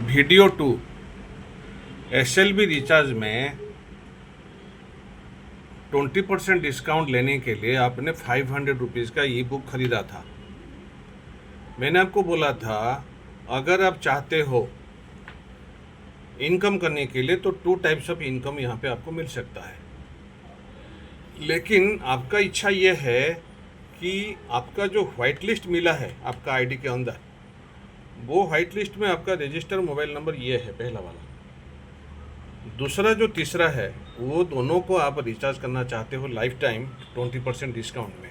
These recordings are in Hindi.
वीडियो 2 SLB रिचार्ज में 20% डिस्काउंट लेने के लिए आपने 500 रुपीज़ का ई बुक खरीदा था। मैंने आपको बोला था अगर आप चाहते हो इनकम करने के लिए तो 2 टाइप्स ऑफ इनकम यहाँ पे आपको मिल सकता है, लेकिन आपका इच्छा ये है कि आपका जो व्हाइट लिस्ट मिला है आपका आईडी के अंदर, वो व्हाइट लिस्ट में आपका रजिस्टर मोबाइल नंबर ये है पहला वाला। दूसरा जो तीसरा है वो दोनों को आप रिचार्ज करना चाहते हो लाइफ टाइम 20% डिस्काउंट में।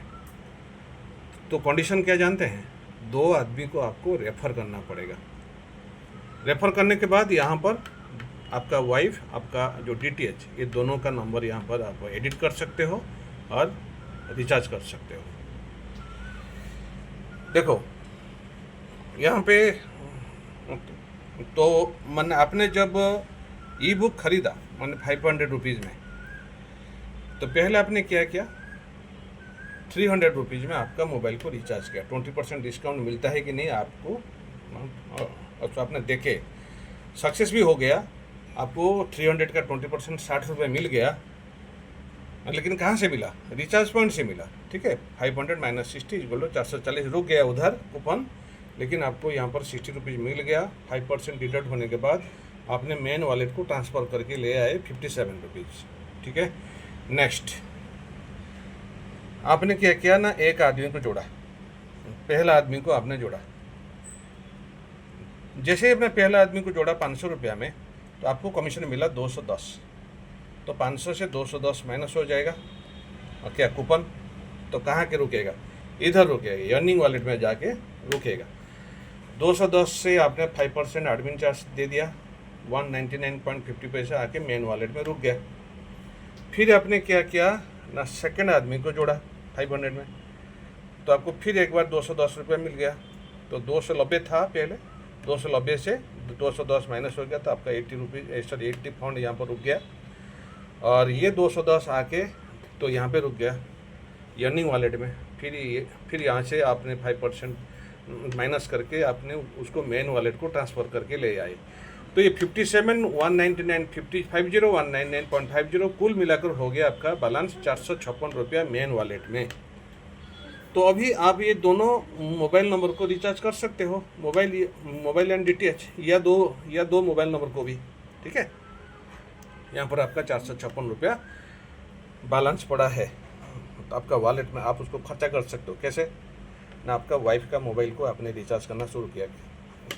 तो कंडीशन क्या जानते हैं? 2 आदमी को आपको रेफ़र करना पड़ेगा। रेफ़र करने के बाद यहाँ पर आपका वाइफ, आपका जो DTH, ये दोनों का नंबर यहाँ पर आप एडिट कर सकते हो और रिचार्ज कर सकते हो। देखो यहाँ पे तो मैंने आपने जब ई बुक खरीदा मैंने 500 रुपीज़ में, तो पहले आपने क्या किया, 300 रुपीज़ में आपका मोबाइल को रिचार्ज किया। 20% डिस्काउंट मिलता है कि नहीं आपको, तो आपने देखे, सक्सेस भी हो गया। आपको 300 का 20% 60 रुपये मिल गया। लेकिन कहाँ से मिला? रिचार्ज पॉइंट से मिला। ठीक है, 500 माइनस 60 बोलो 440 रुक गया उधर कूपन, लेकिन आपको यहाँ पर 60 रुपीज़ मिल गया। 5% डिडक्ट होने के बाद आपने मेन वॉलेट को ट्रांसफ़र करके ले आए 57 रुपीज़। ठीक है, नेक्स्ट आपने क्या किया ना, एक आदमी को जोड़ा, पहला आदमी को आपने जोड़ा। जैसे ही आपने पहला आदमी को जोड़ा 500 रुपया में, तो आपको कमीशन मिला 210। तो 500 से 210 माइनस हो जाएगा और क्या कूपन, तो कहाँ के रुकेगा? इधर रुकेगा, अर्निंग वॉलेट में जाके रुकेगा। 210 से आपने 5% एडमिन चार्ज दे दिया, 199.50 पैसा आके मेन वॉलेट में रुक गया। फिर आपने क्या किया ना, सेकंड आदमी को जोड़ा 500 में, तो आपको फिर एक बार 210 रुपये मिल गया। तो 290 था पहले, 290 से 210 माइनस हो गया, तो आपका 80 रुपीज़, सॉरी 80 पाउंड यहाँ पर रुक गया। और ये 210 आके तो यहाँ पे रुक गया अर्निंग वॉलेट में। फिर यहाँ से आपने 5% माइनस करके आपने उसको मेन वॉलेट को ट्रांसफ़र करके ले आए। तो ये 57, 199, 50, 199.50 कुल मिलाकर हो गया आपका बैलेंस 456 रुपया मेन वॉलेट में। तो अभी आप ये दोनों मोबाइल नंबर को रिचार्ज कर सकते हो, मोबाइल एंड DTH, या दो मोबाइल नंबर को भी। ठीक है, यहाँ पर आपका 456 रुपया बैलेंस पड़ा है। तो आपका वॉलेट में आप उसको खर्चा कर सकते हो। कैसे ना, आपका वाइफ का मोबाइल को आपने रिचार्ज करना शुरू किया,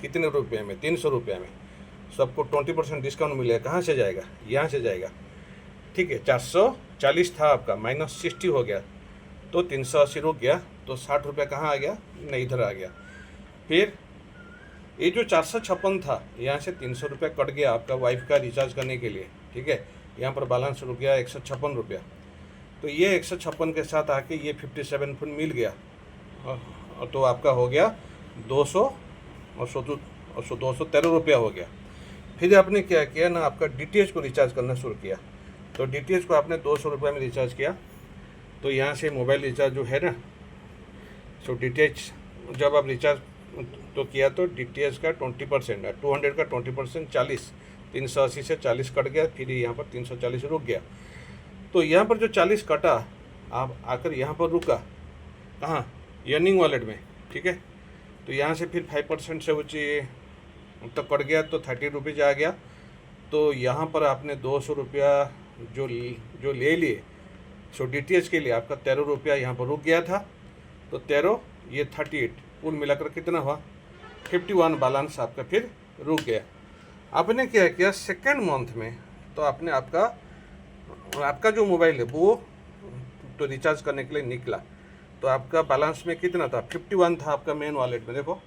कितने रुपये में? 300 रुपये में। सबको 20% डिस्काउंट मिलेगा। कहाँ से जाएगा? यहाँ से जाएगा। ठीक है, 440 था आपका, माइनस 60 हो गया, तो 380 रुक गया। तो 60 रुपये कहाँ आ गया? नहीं, इधर आ गया। फिर ये जो 456 था, यहाँ से 300 रुपये कट गया आपका वाइफ का रिचार्ज करने के लिए। ठीक है, यहाँ पर बैलेंस रुक गया 156 रुपया। तो ये 156 के साथ आके ये 57 फुट मिल गया, तो आपका हो गया 213 रुपया हो गया। फिर आपने क्या किया ना, आपका DTH को रिचार्ज करना शुरू किया। तो DTH को आपने 200 रुपये में रिचार्ज किया। तो यहाँ से मोबाइल रिचार्ज जो है ना, सो DTH जब आप रिचार्ज तो किया तो DTH का 20%, 200 का 20% 40, 380 से 40 कट गया। फिर यहाँ पर 340 रुक गया। तो यहाँ पर जो 40 कटा, आप आकर यहाँ पर रुका कहाँ? अर्निंग वॉलेट में। ठीक है, तो यहाँ से फिर 5% से ऊँची तो कट गया, तो 30 रुपीज़ आ गया। तो यहाँ पर आपने 200 रुपया जो ले लिए, सो DTH के लिए आपका 13 रुपया यहाँ पर रुक गया था। तो 13, ये 38, कुल मिलाकर कितना हुआ? 51 बैलेंस आपका फिर रुक गया। आपने क्या किया, सेकेंड मंथ में तो आपने आपका जो मोबाइल है वो तो रिचार्ज करने के लिए निकला। तो आपका बैलेंस में कितना था? 51 था आपका मेन वॉलेट में। देखो,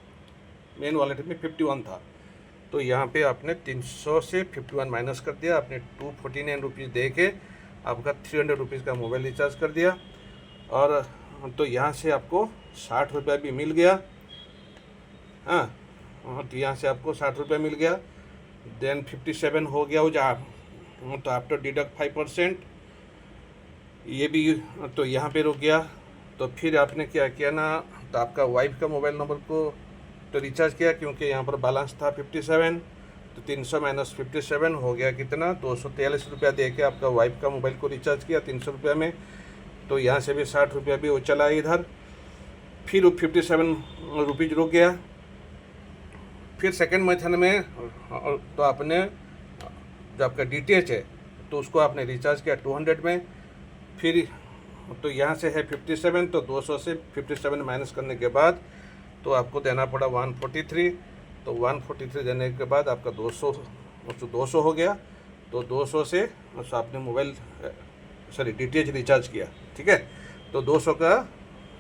मेन वॉलेट में 51 था। तो यहाँ पे आपने 300 से 51 माइनस कर दिया, आपने 249 रुपीज़ दे के आपका 300 रुपीज़ का मोबाइल रिचार्ज कर दिया। और तो यहाँ से आपको 60 रुपया भी मिल गया। हाँ, तो यहाँ से आपको 60 रुपया मिल गया। देन 57 हो गया वो तो आफ्टर डिडक्ट 5% ये भी, तो यहाँ पे रुक गया। तो फिर आपने क्या किया ना, तो आपका वाइफ का मोबाइल नंबर को तो रिचार्ज किया, क्योंकि यहाँ पर बैलेंस था 57। तो 300 माइनस 57 हो गया कितना, 243 रुपया दे के आपका वाइफ का मोबाइल को रिचार्ज किया 300 रुपया में। तो यहाँ से भी 60 रुपया भी वो चला इधर, फिर 57 रुपीज़ रुक गया। फिर सेकंड मेथड में तो आपने जो आपका DTH है तो उसको आपने रिचार्ज किया 200 में, फिर तो यहाँ से है 57, तो 200 से 57 माइनस करने के बाद तो आपको देना पड़ा 143। तो 143 देने के बाद आपका 200 हो गया। तो 200 से आपने मोबाइल DTH रिचार्ज किया, ठीक है। तो 200 का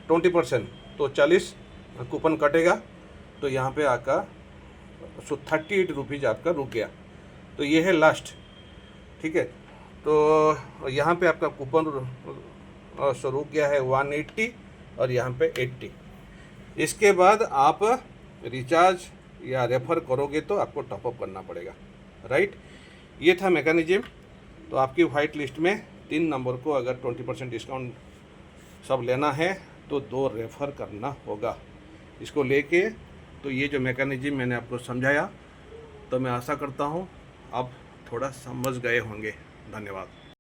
20% तो 40 कूपन कटेगा। तो यहाँ पे आपका 38 रुपीज़ आपका रुक गया। तो ये है लास्ट, ठीक है। तो यहाँ पे आपका कूपन रुक गया है 180 और यहाँ पे 80। इसके बाद आप रिचार्ज या रेफ़र करोगे तो आपको टॉपअप करना पड़ेगा, राइट। ये था मैकेनिज्म। तो आपकी वाइट लिस्ट में 3 नंबर को अगर 20% डिस्काउंट सब लेना है तो 2 रेफ़र करना होगा। इसको लेके तो ये जो मैकेनिज्म मैंने आपको समझाया, तो मैं आशा करता हूँ आप थोड़ा समझ गए होंगे। धन्यवाद।